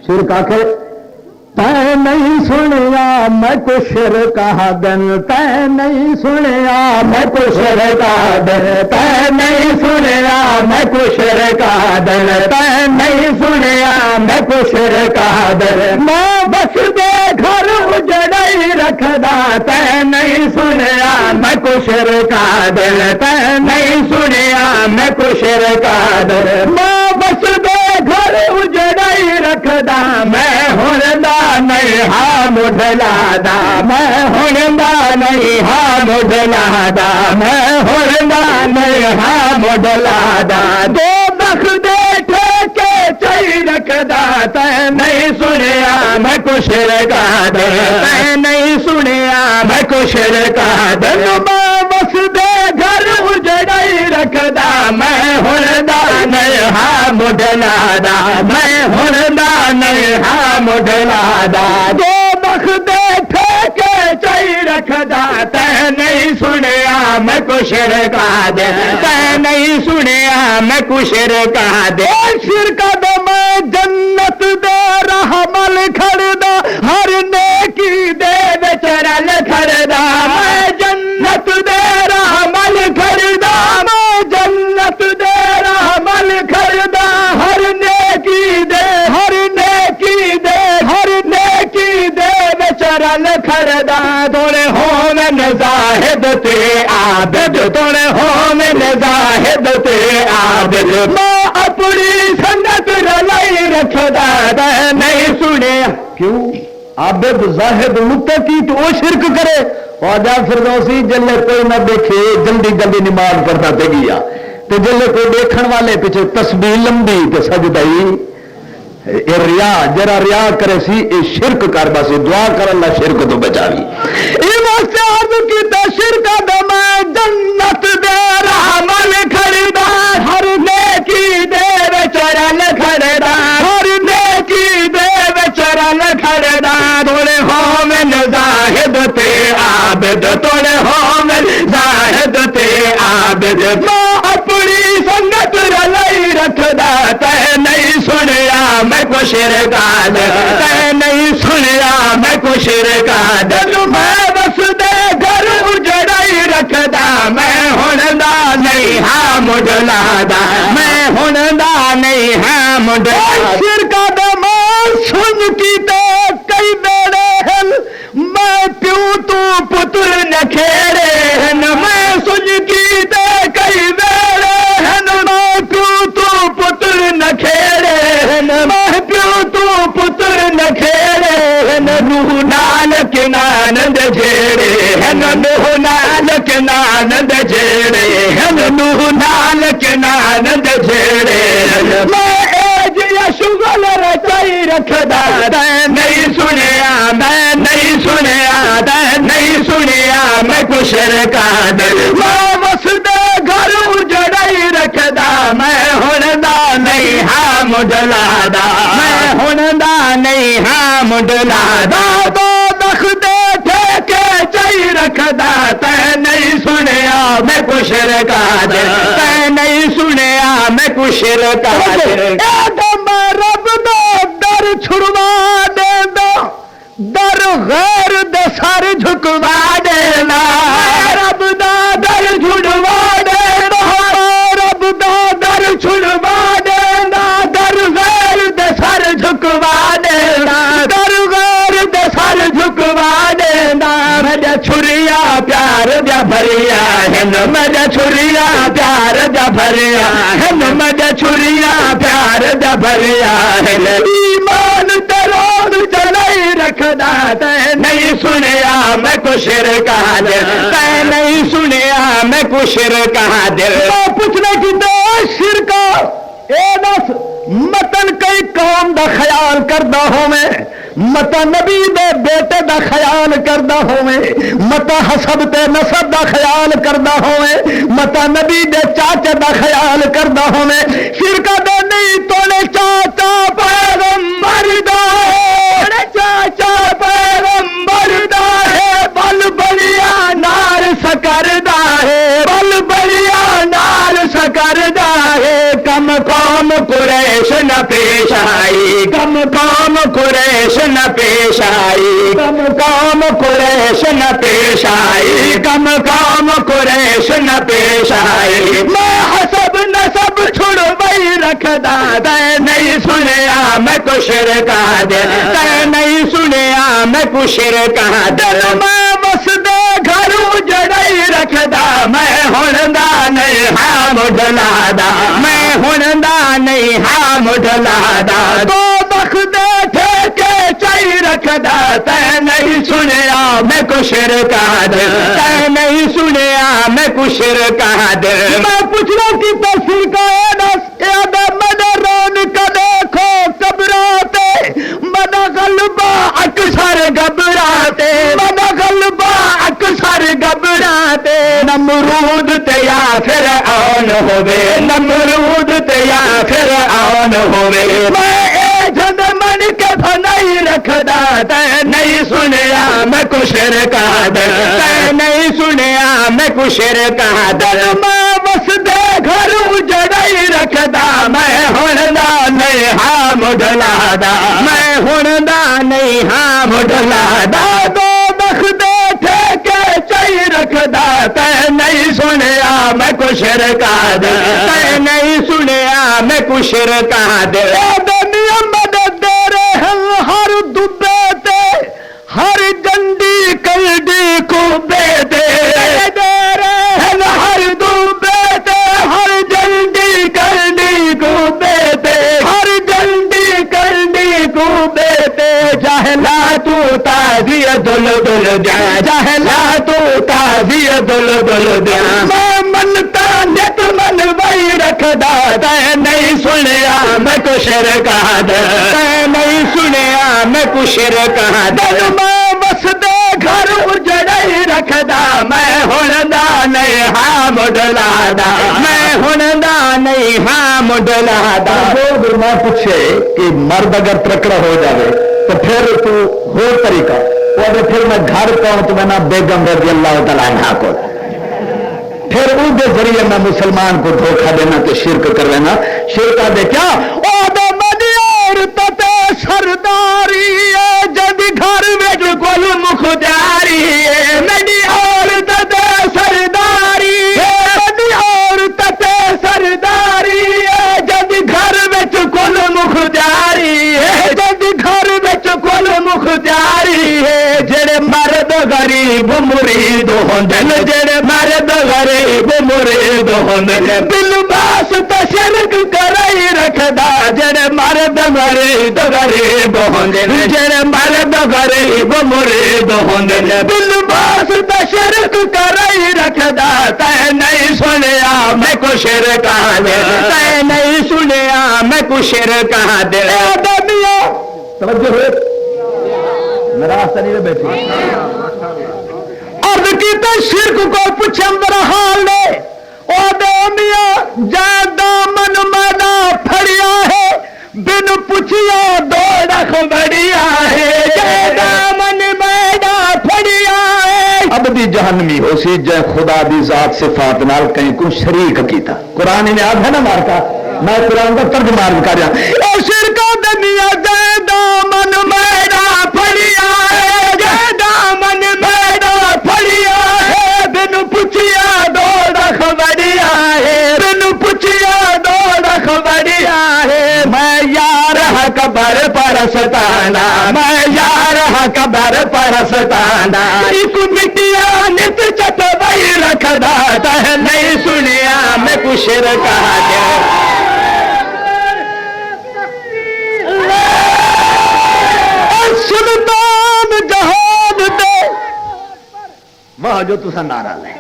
شرک آخے تے نہیں سنیا میں کو شرک دن تے نہیں سنیا میں کو شرک دن تے نہیں سنیا میں کو شرک دن تے نہیں سنیا میں کو شرک دن میں بس دے گھر اجڑائی رکھدا تے نہیں سنیا میں کو شرک دن تے نہیں سنیا میں کو شرک دن میں بس دے گھر اجڑائی رکھدا میں ہن نہیں ہاں مڈلا دا میں ہندا نہیں ہاں مڈلا دا میں ہندا نہیں ہاں مڈلا دا دو بخ دے ٹھیکے چاہی رکھدا تے نہیں سنیا میں کچھ رکھا دے تے نہیں سنیا میں کچھ رکھا دے میں بس دے گھر اجڑائی رکھدا میں ہندا نہیں ہاں مڈلا دا میں ہندا نہیں ہاں مڈلا دو بخ دے ٹھیکے چاہی رکھدا تے نہیں سنیا میں کچھ رکھا دے تے نہیں سنیا میں کچھ رکھا دے شرک دے میں جنت دے راہ مل کھڑدا ہر نیکی دے وچ رل کھڑدا میں جنت دے راہ مل کھڑدا میں جنت دے راہ مل کھڑدا ہر نیکی دے رل کھڑدا توڑے ہومن زاہد تے عابد توڑے ہومن زاہد تے عابد میں اپنی سنت رلائی رکھدا تے نہیں سنیا کیوں عابد زاہد متقی تو وہ شرک کرے خواجہ فردوسی جلے کوئی نہ دیکھے جلدی جلدی نماز پڑھتا تے گیا تے جلے کوئی دیکھن والے پیچھے تسبیح لمبی تے سجدائی ریا جرا ریا کرے سی اے شرک کر باسی دعا کر اللہ شرک تو بچاوی اے واسطے عرض کیتا شرک دا میں جنت دے راہ مل کھڑدا ہر نیکی دے وچ رل کھڑدا ہر نیکی دے وچ رل کھڑدا تھوڑے ہومن زاہد تے عابد تھوڑے ہومن زاہد تے عابد میں اپنی سنگت رلائی رکھدا تے نہیں سنیا میں کو شرک دے تے نہیں سنیا میں کو شرک دے میں بس دے گھر اجڑائی رکھدا میں ہندا نہیں ہاں مڈلا دا میں ہندا نہیں ہاں مڈلا شرک دے میں سن کیتے کئی بیڑے ہن میں پیو تو پتر نہ کھیڑے ہن میں سن کیتے کئی بیڑے ہن میں پیو تو پتر نہ کھیڑے ہن میں پیو تو پتر نہ کھیڑے ہن روح نانک نانند جھیڑے ہن روح نانک نانند جھیڑے ہن روح نانک نانند جھیڑے میں ایج یا شغل رچائی رکھدا تے نہیں سنیا میں نہیں سنیا تے نہیں سنیا میں کچھ رکھا دے میں بس دے گھر اجڑائی رکھدا میں ہندا نہیں ہاں مڈلا دا میں ہندا نہیں ہاں مڈلا دا دو دخ دے ٹھیکے چاہی رکھدا تے نہیں سنیا میں کچھ رکھا دے تے نہیں سنیا میں کچھ رکھا دے میں رب دا در چھڑوا دیندا در غیر دے سر جھکوا دینا رب دا در چھڑوا دینا رب دا در چھڑوا دینا در غیر دے سر جھکوا دینا در غیر دے سر جھکوا دینا مجھے چھریا پیار جا بھریا ہے مجھے چھریا پیار جا بھریا ہے مجھے چھریا پیار جا بھریا ہے ایمان ترون چلائی رکھدا تے نہیں سنیا میں کو شرک دے تے نہیں سنیا میں کو شرک دے پوچھنے کی دو شرک اے دس متن کئی قوم دا خیال کردا ہوویں متا نبی دے بیٹے دا خیال کردا ہوویں متا حسب تے نسب دا خیال کردا ہوویں متا نبی دے چاچے دا خیال کردا ہوویں شرک دے نہیں توڑے چاچا پیغمبر دا ہے چاچا پیغمبر دا ہے بل بڑیا نار سکردا ہے بل بڑیا نار سکردا ہے کم قوم قریش نہ پیش آئی کم قوم قریش نہ پیش آئی کم قوم قریش نہ پیش آئی کم قوم قریش نہ پیش آئی میں حسب نسب چھڑ وہی رکھدا تے نہیں سنیا میں کو شرکا در تے نہیں سنیا میں کو شرکا در میں بس دے گھر اجڑائی رکھدا میں ہندا نہیں ہاں مڈلا دا میں ہندا نہیں ہاں مڈلا دا تو بخ دے ٹھیکے چائی رکھدا تے نہیں سنیا میں کو شرکا در تے نہیں سنیا میں کو شرکا در میں پوچھنا کی تفسیر کا یاد مدرون کا دیکھو قبراتے مد غلبہ اکثر گھبراتے مد غلبہ اکثر گھبراتے نمرود تے یا فرعون ہوئے نمرود تے یا فرعون ہوئے میں اے جھند من کے بھنائی رکھدا تے نہیں سنیا میں کو شرکا در تے نہیں سنیا میں کو شرکا در میں بس دے گھر اجڑائی رکھدا میں ہندا نہیں ہاں مڈلا دا میں ہندا نہیں ہاں مڈلا دا دو بخ دے ٹھیکے چائی رکھدا تے نہیں سنیا میں کو شرکا در تے نہیں سنیا میں کو شرکا در دنیا مدد دے رہے ہر دبے تے ہر گندی کلڈی کو بے دے رہے ہر دبے تے ہر گندی کلڈی کو بے دے ہر گندی کلڈی کو بے دے جہلا تو تازی دل دل دیا جہلا تو تازی دل دل دیا میں منتا نت من وہی رکھدا تے نہیں سنیا میں کو شرکا در تے نہیں سنیا میں کو شرکا در میں بس دے گھر اجڑائی رکھدا میں ہندا نہیں ہاں مڈلا دا میں ہندا نہیں ہاں مڈلا دا جو میں پوچھے کہ مرد اگر ترکڑا ہو جائے تو پھر تو ہو طریقہ وہ اگر پھر میں گھر پاؤں تو میں نہ بیگم رضی اللہ تعالیٰ عنہ کو پھر ان کے ذریعے میں مسلمان کو دھوکہ دینا تو شرک کر لینا شرکا دے کیا سرداری جد گھر وچ کول مختاری میری عورت تے سرداری میری عورت تے سرداری جد گھر وچ کول مختاری جد گھر وچ کول مختاری جڑے مرد غریب مرید ہوندن جڑے مرد غریب مرید ہوندن دل باس تے شرک کرائی رکھدا جڑے مرد مرید غریب ہوندن جڑے مرد غریب مرید ہوندن دل باس تے شرک کرائی رکھدا تے نہیں سنیا میں کو شرکا دے تے نہیں سنیا میں کو شرکا دے دنیا توجہ ہوئے میرا راستہ نہیں بیٹھی عرض کی تو شرک کو پوچھے اندر حال نے او دے میاں جادا من منا پھڑیا ہے بن پوچھیا دوڑا خبڑیا ہے جادا من منا پھڑیا ہے ابدی جہنمی ہو سی جے خدا دی ذات صفات نال کہیں کو شریک کیتا قرآن نے آدھا نہ مارتا میں قرآن کا ترجمہ کر رہا او شرکا دنیا جادا من منا پھڑیا ہے جادا من منا پھڑیا ہے بن پوچھیا دوڑا خبڑیا ہے بن پوچھیا دوڑا خبڑیا ہے میں یار قبر پرستانا میں یار قبر پرستانا ایک مٹیا نت چت بھائی رکھدا تے نہیں سنیا میں کو شرکا دے سلطان جہان دے واہ جو تسا نعرہ لے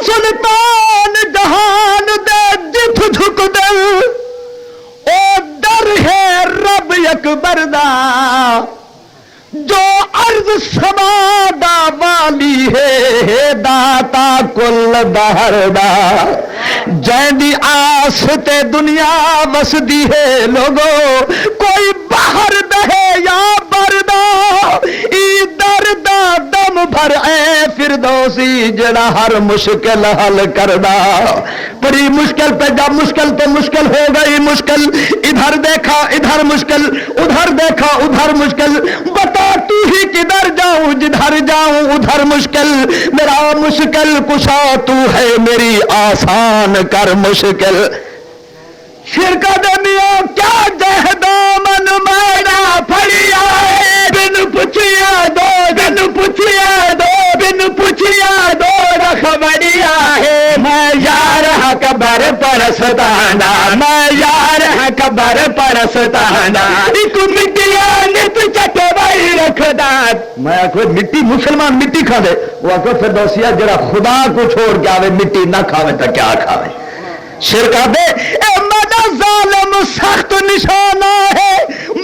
سلطان جہان دے جت جھک دے او در ہے رب اکبر دا جو عرض سما دا والی ہے داتا کل دہر دا جیندی آس تے دنیا وسدی ہے لوگو کوئی باہر دہے یا بردا ای دردا دم بھر اے فردوسی جڑا ہر مشکل حل کردا بڑی مشکل پہ جب مشکل تو مشکل ہو گئی مشکل، ادھر دیکھا ادھر مشکل، ادھر دیکھا ادھر مشکل، بتا تو ہی کدھر جاؤں، جدھر جاؤں ادھر مشکل، میرا مشکل کشا تو ہے میری آسان کر مشکل۔ شرکا دے میاں کیا جہدا من میرا پھڑیا ہے، بن پوچھیا دو بن پوچھیا دو بن پوچھیا دو رکھ بڑیا ہے، میں یار قبر پرستانا، میں یار قبر پرستانا، ایک مٹیا نت چٹے بائی رکھ دات۔ میں کوئی مٹی مسلمان مٹی کھا دے، وہ آخو فردوسیہ جڑا خدا کو چھوڑ کے آوے مٹی نہ کھاوے تو کیا کھاوے۔ شرکا دے اے مدہ ظالم سخت نشانہ ہے،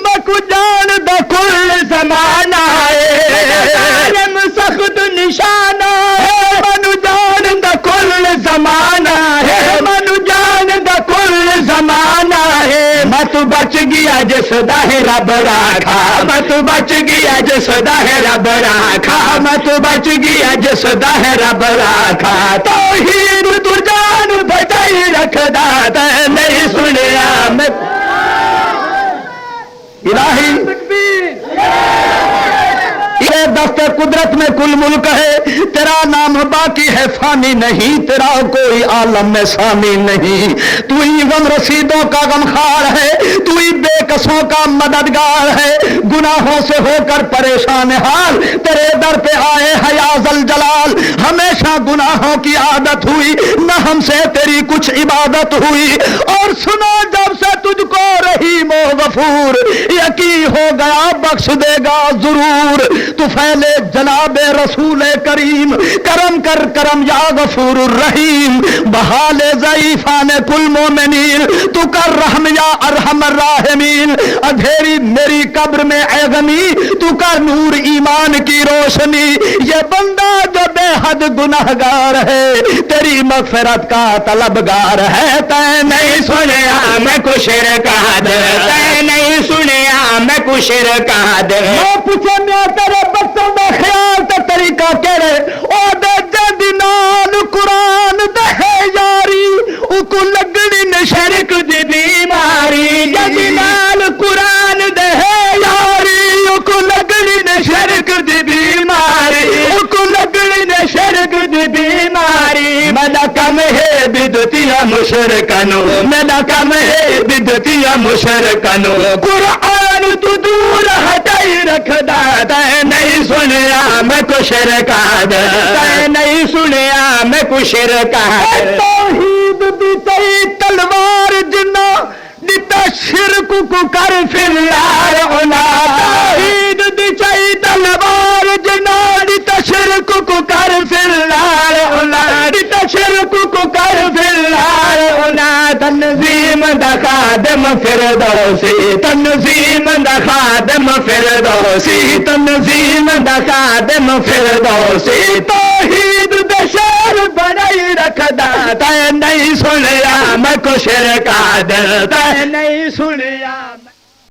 مکو جان دا کل زمانہ ہے، ظالم سخت نشانہ ہے، منو جان دا کل زمانہ ہے، منو جان دا کل زمانہ ہے، مت بچ گیا جس دا ہے رب راکھا، مت بچ گیا جس دا ہے رب راکھا، مت بچ گیا جس دا ہے رب راکھا، توحید تو جان بچائی رکھدا تے نہیں سنیا میں الہی یہ دست قدرت میں کل ملک ہے، تیرا نام باقی ہے فانی نہیں، تیرا کوئی عالم میں ثانی نہیں، تو ہی غم رسیدوں کا غمخوار ہے، تو ہی بے کسوں کا مددگار ہے، گناہوں سے ہو کر پریشان حال تیرے در پہ آئے حیا ذل جلال، ہمیشہ گناہوں کی عادت ہوئی نہ ہم سے تیری کچھ عبادت ہوئی، اور سنا جب سے تجھ کو رحیم و غفور یقین ہو گیا بخش دے گا ضرور، تو پھیلے جناب رسول کریم کرم کر کرم یا غفور الرحیم، بحال ضعیفان کل مومنین تو کر رحم یا ارحم الراحمین، اندھیری میری قبر میں اے غنی تو کر نور ایمان کی روشنی، یہ بندہ جو بے حد گناہگار ہے تیری مغفرت کا طلبگار ہے، تے نہیں سنیا میں کو شرک حد، تے نہیں سنیا میں کو شرک حد، وہ پوچھے میں تیرے بچوں دا خیال تے طریقہ کہڑے، او دے جدی نال قرآن دے یاری، او کو لگڑی نے شرک دی بیماری، جدی نال قرآن دے یاری، او کو لگڑی نے شرک دی بیماری، او کو لگڑی نے شرک دی بیماری، میرا کم ہے بدعتیاں مشرکانو، میرا کم ہے بدعتیاں مشرکانو، قرآن تو دور ہٹائی رکھدا تے نہیں سنیا میں کو شرک حد، تے نہیں سنیا میں کو شرک حد، توحید دی تی تلوار جنا دتا شرک کو کر پھر یار اولا، توحید دی تی تلوار جنا دتا شرک کو کر پھر یار اولا، دتا شرک کو کر پھر یار اولا، تنظیم دا خادم فردوسی، تنظیم دا خادم فردوسی، تنظیم دا خادم فردوسی، توحید دے شعر بنائی رکھدا تے نہیں سنیا میں کو شرک حد، تے نہیں سنیا